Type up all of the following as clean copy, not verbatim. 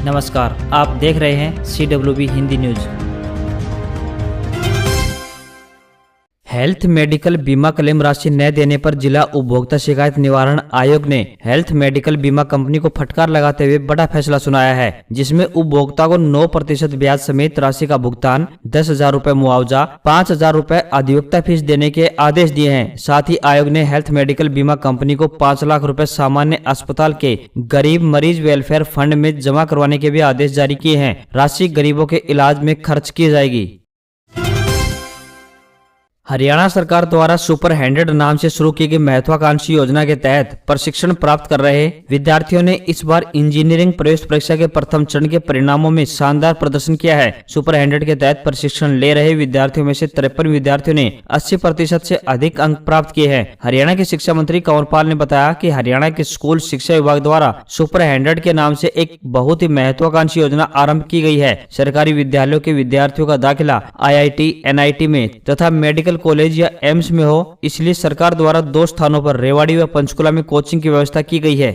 नमस्कार, आप देख रहे हैं CWB Hindi news. Health medical बीमा क्लेम राशि न देने पर जिला उपभोक्ता शिकायत निवारण आयोग ने हेल्थ मेडिकल बीमा कंपनी को फटकार लगाते हुए बड़ा फैसला सुनाया है, जिसमें उपभोक्ता को 9% ब्याज समेत राशि का भुगतान, 10,000 रूपए मुआवजा, 5,000 रूपए अधिवक्ता फीस देने के आदेश दिए हैं। साथ ही आयोग ने हेल्थ मेडिकल बीमा कंपनी को 5 लाख रूपए सामान्य अस्पताल के गरीब मरीज वेलफेयर फंड में जमा करवाने के भी आदेश जारी किए हैं। राशि गरीबों के इलाज में खर्च की जाएगी। हरियाणा सरकार द्वारा सुपर 100 नाम से शुरू की गई महत्वाकांक्षी योजना के तहत प्रशिक्षण प्राप्त कर रहे विद्यार्थियों ने इस बार इंजीनियरिंग प्रवेश परीक्षा के प्रथम चरण के परिणामों में शानदार प्रदर्शन किया है। सुपर 100 के तहत प्रशिक्षण ले रहे विद्यार्थियों में से 53 विद्यार्थियों ने 80% से अधिक अंक प्राप्त किए हैं। हरियाणा के शिक्षा मंत्री कंवर पाल ने बताया कि हरियाणा के स्कूल शिक्षा विभाग द्वारा सुपर 100 के नाम से एक बहुत ही महत्वाकांक्षी योजना आरम्भ की गई है। सरकारी विद्यालयों के विद्यार्थियों का दाखिला IIT, NIT में तथा मेडिकल कॉलेज या एम्स में हो, इसलिए सरकार द्वारा 2 स्थानों पर रेवाड़ी व पंचकुला में कोचिंग की व्यवस्था की गई है।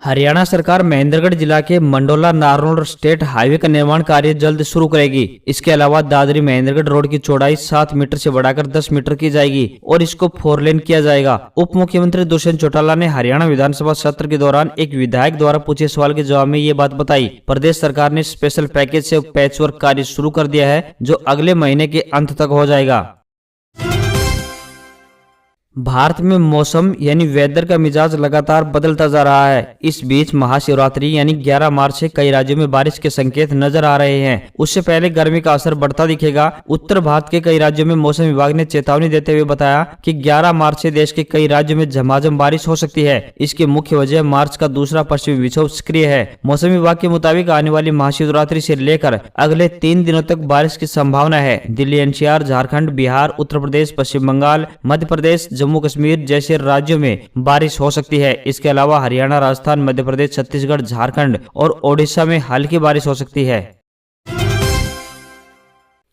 हरियाणा सरकार महेंद्रगढ़ जिला के मंडोला नारनौल स्टेट हाईवे का निर्माण कार्य जल्द शुरू करेगी। इसके अलावा दादरी महेंद्रगढ़ रोड की चौड़ाई 7 मीटर से बढ़ाकर 10 मीटर की जाएगी और इसको 4 लेन किया जाएगा। उप मुख्यमंत्री दुष्यंत चौटाला ने हरियाणा विधानसभा सत्र के दौरान एक विधायक द्वारा पूछे सवाल के जवाब में ये बात बताई। प्रदेश सरकार ने स्पेशल पैकेज से पैचवर्क कार्य शुरू कर दिया है, जो अगले महीने के अंत तक हो जाएगा। भारत में मौसम यानी वेदर का मिजाज लगातार बदलता जा रहा है। इस बीच महाशिवरात्रि यानी 11 मार्च से कई राज्यों में बारिश के संकेत नजर आ रहे हैं। उससे पहले गर्मी का असर बढ़ता दिखेगा। उत्तर भारत के कई राज्यों में मौसम विभाग ने चेतावनी देते हुए बताया कि 11 मार्च से देश के कई राज्यों में झमाझम बारिश हो सकती है। इसकी मुख्य वजह मार्च का दूसरा पश्चिमी विक्षोभ सक्रिय है। मौसम विभाग के मुताबिक आने वाली महाशिवरात्रि से लेकर अगले 3 दिनों तक बारिश की संभावना है। दिल्ली, NCR, झारखंड, बिहार, उत्तर प्रदेश, पश्चिम बंगाल, मध्य प्रदेश, जम्मू कश्मीर जैसे राज्यों में बारिश हो सकती है। इसके अलावा हरियाणा, राजस्थान, मध्य प्रदेश, छत्तीसगढ़, झारखंड और ओडिशा में हल्की बारिश हो सकती है।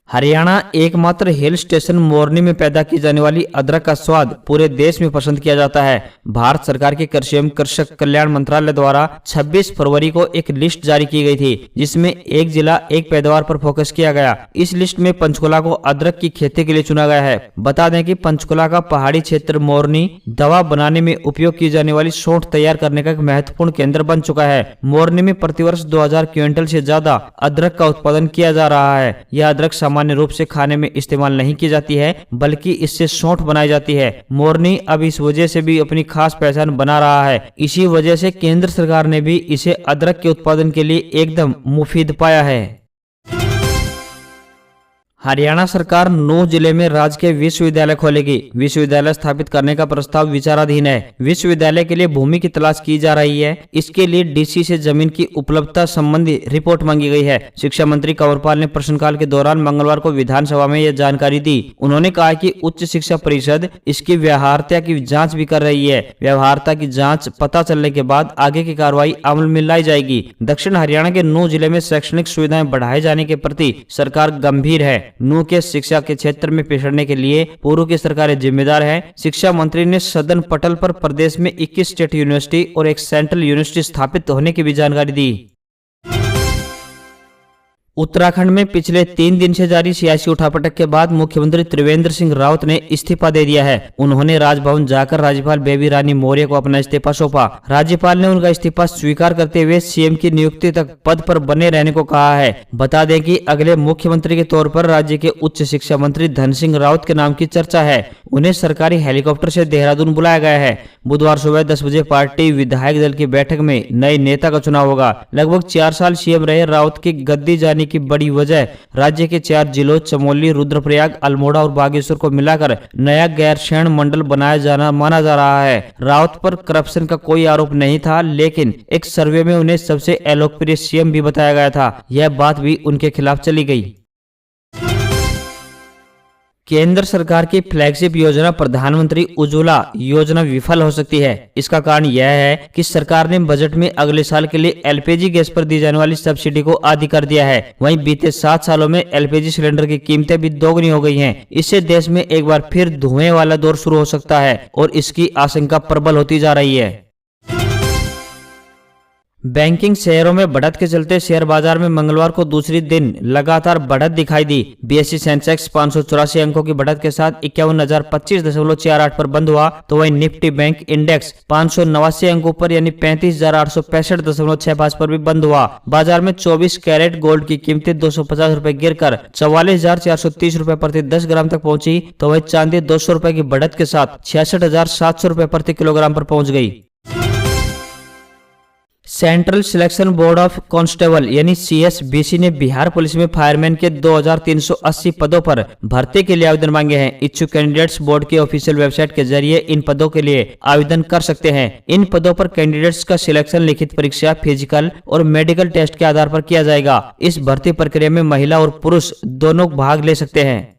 हरियाणा एकमात्र हिल स्टेशन मोरनी में पैदा की जाने वाली अदरक का स्वाद पूरे देश में पसंद किया जाता है। भारत सरकार के कृषि एवं कृषक कल्याण मंत्रालय द्वारा 26 फरवरी को एक लिस्ट जारी की गई थी, जिसमें एक जिला एक पैदावार पर फोकस किया गया। इस लिस्ट में पंचकुला को अदरक की खेती के लिए चुना गया है। बता दें कि पंचकुला का पहाड़ी क्षेत्र मोरनी दवा बनाने में उपयोग की जाने वाली सौंठ तैयार करने का एक महत्वपूर्ण केंद्र बन चुका है। मोरनी में प्रतिवर्ष 2000 क्विंटल से ज्यादा अदरक का उत्पादन किया जा रहा है। यह अदरक सामान्य रूप से खाने में इस्तेमाल नहीं की जाती है, बल्कि इससे सौंठ बनाई जाती है। मोरनी अब इस वजह से भी अपनी खास पहचान बना रहा है। इसी वजह से केंद्र सरकार ने भी इसे अदरक के उत्पादन के लिए एकदम मुफीद पाया है। हरियाणा सरकार 9 जिले में राजकीय विश्वविद्यालय खोलेगी। विश्वविद्यालय स्थापित करने का प्रस्ताव विचाराधीन है। विश्वविद्यालय के लिए भूमि की तलाश की जा रही है। इसके लिए DC से जमीन की उपलब्धता संबंधी रिपोर्ट मांगी गई है। शिक्षा मंत्री कंवर पाल ने प्रश्नकाल के दौरान मंगलवार को विधानसभा में यह जानकारी दी। उन्होंने कहा कि उच्च शिक्षा परिषद इसकी व्यवहार्यता की जाँच भी कर रही है। व्यवहार्यता की जाँच पता चलने के बाद आगे की कार्रवाई अमल में लाई जाएगी। दक्षिण हरियाणा के 9 जिले में शैक्षणिक सुविधाएं बढ़ाए जाने के प्रति सरकार गंभीर है। नू के शिक्षा के क्षेत्र में पिछड़ने के लिए पूर्व की सरकारें जिम्मेदार है। शिक्षा मंत्री ने सदन पटल पर प्रदेश में 21 स्टेट यूनिवर्सिटी और एक सेंट्रल यूनिवर्सिटी स्थापित होने की भी जानकारी दी। उत्तराखंड में पिछले 3 दिन से जारी सियासी उठापटक के बाद मुख्यमंत्री त्रिवेंद्र सिंह रावत ने इस्तीफा दे दिया है। उन्होंने राजभवन जाकर राज्यपाल बेबी रानी मौर्य को अपना इस्तीफा सौंपा। राज्यपाल ने उनका इस्तीफा स्वीकार करते हुए CM की नियुक्ति तक पद पर बने रहने को कहा है। बता दें कि अगले मुख्यमंत्री के तौर पर राज्य के उच्च शिक्षा मंत्री धन सिंह रावत के नाम की चर्चा है। उन्हें सरकारी हेलीकॉप्टर से देहरादून बुलाया गया है। बुधवार सुबह 10 बजे पार्टी विधायक दल की बैठक में नए नेता का चुनाव होगा। लगभग 4 साल CM रहे रावत की गद्दी जाने की बड़ी वजह राज्य के 4 जिलों चमोली, रुद्रप्रयाग, अल्मोड़ा और बागेश्वर को मिलाकर नया गैरसैंण मंडल बनाया जाना माना जा रहा है। रावत पर करप्शन का कोई आरोप नहीं था, लेकिन एक सर्वे में उन्हें सबसे अलोकप्रिय CM भी बताया गया था। यह बात भी उनके खिलाफ चली गई। केंद्र सरकार की फ्लैगशिप योजना प्रधानमंत्री उज्ज्वला योजना विफल हो सकती है। इसका कारण यह है कि सरकार ने बजट में अगले साल के लिए LPG गैस पर दी जाने वाली सब्सिडी को आधी कर दिया है। वहीं बीते 7 सालों में LPG सिलेंडर की कीमतें भी दोगुनी हो गई हैं। इससे देश में एक बार फिर धुएं वाला दौर शुरू हो सकता है और इसकी आशंका प्रबल होती जा रही है। बैंकिंग शेयरों में बढ़त के चलते शेयर बाजार में मंगलवार को दूसरी दिन लगातार बढ़त दिखाई दी। बीएसई सेंसेक्स 584 अंकों की बढ़त के साथ 51,025.48 पर बंद हुआ, तो वहीं निफ्टी बैंक इंडेक्स 589 अंकों पर यानी 35,865.65 पर भी बंद हुआ। बाजार में 24 कैरेट गोल्ड की कीमतें 250 रुपए गिरकर 44,430 रुपए प्रति 10 ग्राम तक पहुंची, तो वहीं चांदी 200 रुपए की बढ़त के साथ 66,700 रुपए प्रति किलोग्राम पर पहुंच गई। Central selection board of constable यानी CSBC ने बिहार पुलिस में फायरमैन के 2380 पदों पर भर्ती के लिए आवेदन मांगे हैं। इच्छुक कैंडिडेट्स बोर्ड की ऑफिशियल वेबसाइट के जरिए इन पदों के लिए आवेदन कर सकते हैं। इन पदों पर कैंडिडेट्स का सिलेक्शन लिखित परीक्षा, फिजिकल और मेडिकल टेस्ट के आधार पर किया जाएगा। इस भर्ती प्रक्रिया में महिला और पुरुष दोनों भाग ले सकते हैं।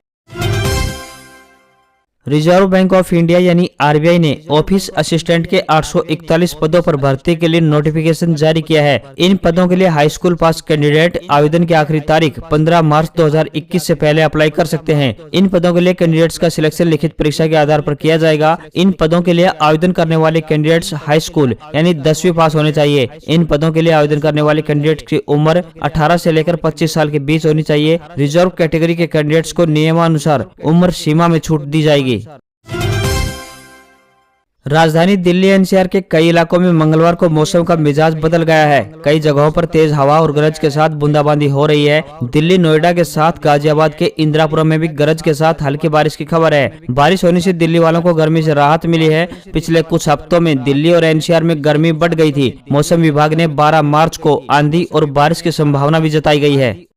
रिजर्व बैंक ऑफ इंडिया यानी RBI ने ऑफिस असिस्टेंट के 841 पदों पर भर्ती के लिए नोटिफिकेशन जारी किया है। इन पदों के लिए हाई स्कूल पास कैंडिडेट आवेदन की आखिरी तारीख 15 मार्च 2021 से पहले अप्लाई कर सकते हैं। इन पदों के लिए कैंडिडेट्स का सिलेक्शन लिखित परीक्षा के आधार पर किया जाएगा। इन पदों के लिए आवेदन करने वाले कैंडिडेट्स हाई स्कूल यानी 10वीं पास होने चाहिए। इन पदों के लिए आवेदन करने वाले कैंडिडेट्स की उम्र 18 से लेकर 25 साल के बीच होनी चाहिए। रिजर्व कैटेगरी के कैंडिडेट्स को नियमानुसार उम्र सीमा में छूट दी जाएगी। राजधानी दिल्ली NCR के कई इलाकों में मंगलवार को मौसम का मिजाज बदल गया है। कई जगहों पर तेज हवा और गरज के साथ बूंदाबांदी हो रही है। दिल्ली, नोएडा के साथ गाजियाबाद के इंदिरापुरम में भी गरज के साथ हल्की बारिश की खबर है। बारिश होने से दिल्ली वालों को गर्मी से राहत मिली है। पिछले कुछ हफ्तों में दिल्ली और NCR में गर्मी बढ़ गई थी। मौसम विभाग ने 12 मार्च को आंधी और बारिश की संभावना भी जताई गई है।